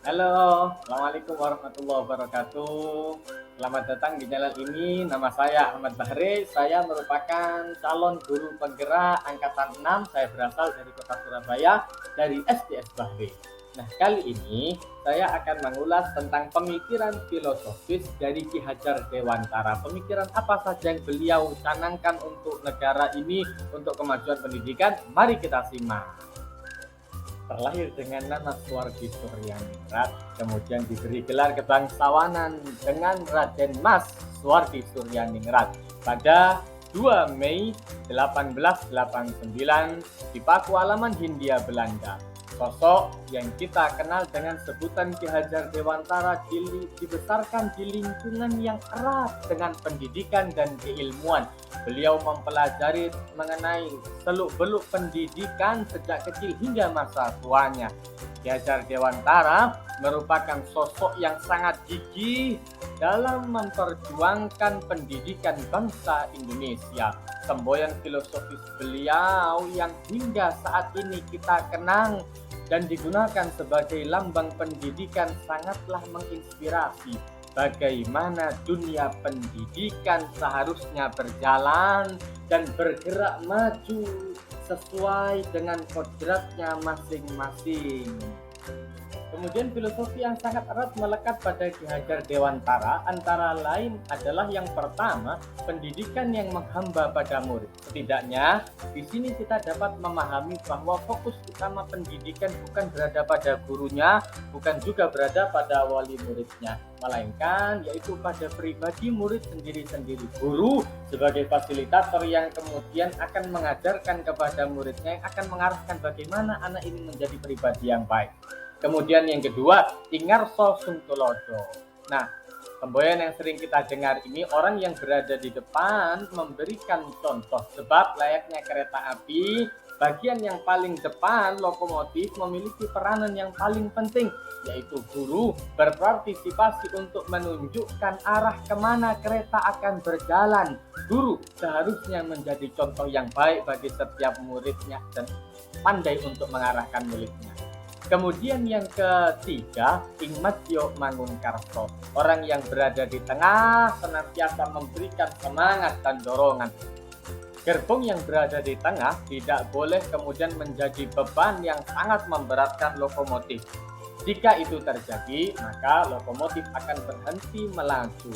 Halo, Assalamualaikum warahmatullahi wabarakatuh. Selamat datang di channel ini. Nama saya Ahmad Bahri. Saya merupakan calon guru penggerak angkatan 6. Saya berasal dari kota Surabaya, dari SDS Bahri. Nah, kali ini saya akan mengulas tentang pemikiran filosofis dari Ki Hajar Dewantara. Pemikiran apa saja yang beliau canangkan untuk negara ini, untuk kemajuan pendidikan? Mari kita simak. Terlahir dengan nama Suwardi Suryaningrat, kemudian diberi gelar kebangsawanan dengan Raden Mas Suwardi Suryaningrat pada 2 Mei 1889 di Paku Alaman Hindia Belanda. Sosok yang kita kenal dengan sebutan Ki Hajar Dewantara dibesarkan di lingkungan yang erat dengan pendidikan dan keilmuan. Beliau mempelajari mengenai seluk-beluk pendidikan sejak kecil hingga masa tuanya. Ki Hajar Dewantara merupakan sosok yang sangat gigih dalam memperjuangkan pendidikan bangsa Indonesia. Semboyan filosofis beliau yang hingga saat ini kita kenang dan digunakan sebagai lambang pendidikan sangatlah menginspirasi bagaimana dunia pendidikan seharusnya berjalan dan bergerak maju sesuai dengan kodratnya masing-masing. Kemudian filosofi yang sangat erat melekat pada Ki Hajar Dewantara antara lain adalah yang pertama, pendidikan yang menghamba pada murid. Setidaknya di sini kita dapat memahami bahwa fokus utama pendidikan bukan berada pada gurunya, bukan juga berada pada wali muridnya, melainkan yaitu pada pribadi murid sendiri-sendiri. Guru sebagai fasilitator yang kemudian akan mengajarkan kepada muridnya, yang akan mengarahkan bagaimana anak ini menjadi pribadi yang baik. Kemudian yang kedua, Ingarso Suntulodo. Nah, semboyan yang sering kita dengar ini, orang yang berada di depan memberikan contoh. Sebab layaknya kereta api, bagian yang paling depan, lokomotif, memiliki peranan yang paling penting, yaitu guru berpartisipasi untuk menunjukkan arah kemana kereta akan berjalan. Guru seharusnya menjadi contoh yang baik bagi setiap muridnya dan pandai untuk mengarahkan muridnya. Kemudian yang ketiga, Ingmatio Mangunkarso, orang yang berada di tengah senantiasa memberikan semangat dan dorongan. Gerbong yang berada di tengah tidak boleh kemudian menjadi beban yang sangat memberatkan lokomotif. Jika itu terjadi, maka lokomotif akan berhenti melaju.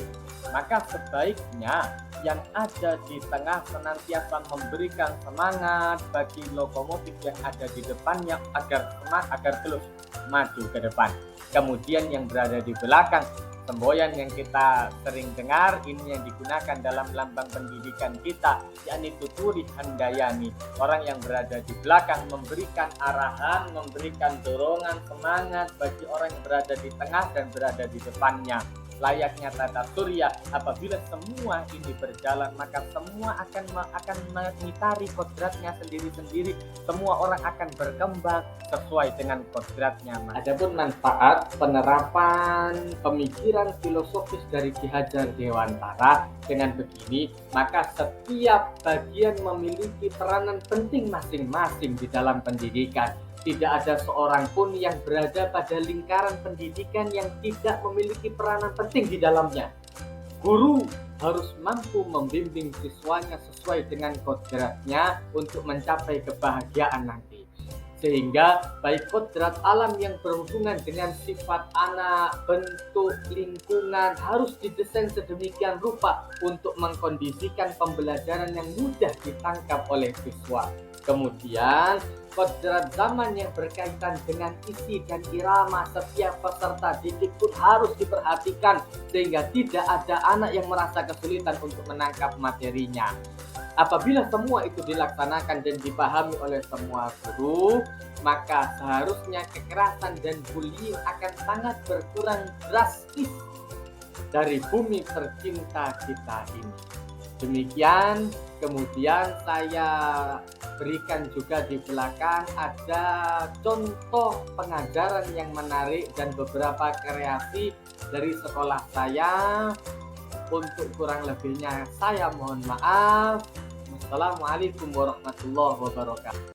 Maka sebaiknya yang ada di tengah senantiasa memberikan semangat bagi lokomotif yang ada di depannya agar terus maju ke depan. Kemudian yang berada di belakang, semboyan yang kita sering dengar ini yang digunakan dalam lambang pendidikan kita, yakni Tuturi Handayani. Orang yang berada di belakang memberikan arahan, memberikan dorongan, semangat bagi orang yang berada di tengah dan berada di depannya. Layaknya tata surya, apabila semua ini berjalan, maka semua akan mengitari kodratnya sendiri-sendiri. Semua orang akan berkembang sesuai dengan kodratnya. Adapun manfaat penerapan pemikiran filosofis dari Ki Hajar Dewantara dengan begini, maka setiap bagian memiliki peranan penting masing-masing di dalam pendidikan. Tidak ada seorang pun yang berada pada lingkaran pendidikan yang tidak memiliki peranan penting di dalamnya. Guru harus mampu membimbing siswanya sesuai dengan kodratnya untuk mencapai kebahagiaan nanti. Sehingga baik kodrat alam yang berhubungan dengan sifat anak, bentuk, lingkungan harus didesain sedemikian rupa untuk mengkondisikan pembelajaran yang mudah ditangkap oleh siswa. Kemudian kodrat zaman yang berkaitan dengan isi dan irama setiap peserta didik pun harus diperhatikan sehingga tidak ada anak yang merasa kesulitan untuk menangkap materinya. Apabila semua itu dilaksanakan dan dipahami oleh semua guru, maka seharusnya kekerasan dan bullying akan sangat berkurang drastis dari bumi tercinta kita ini. Demikian, kemudian saya berikan juga di belakang ada contoh pengajaran yang menarik dan beberapa kreasi dari sekolah saya. Untuk kurang lebihnya saya mohon maaf. Wassalamualaikum warahmatullahi wabarakatuh.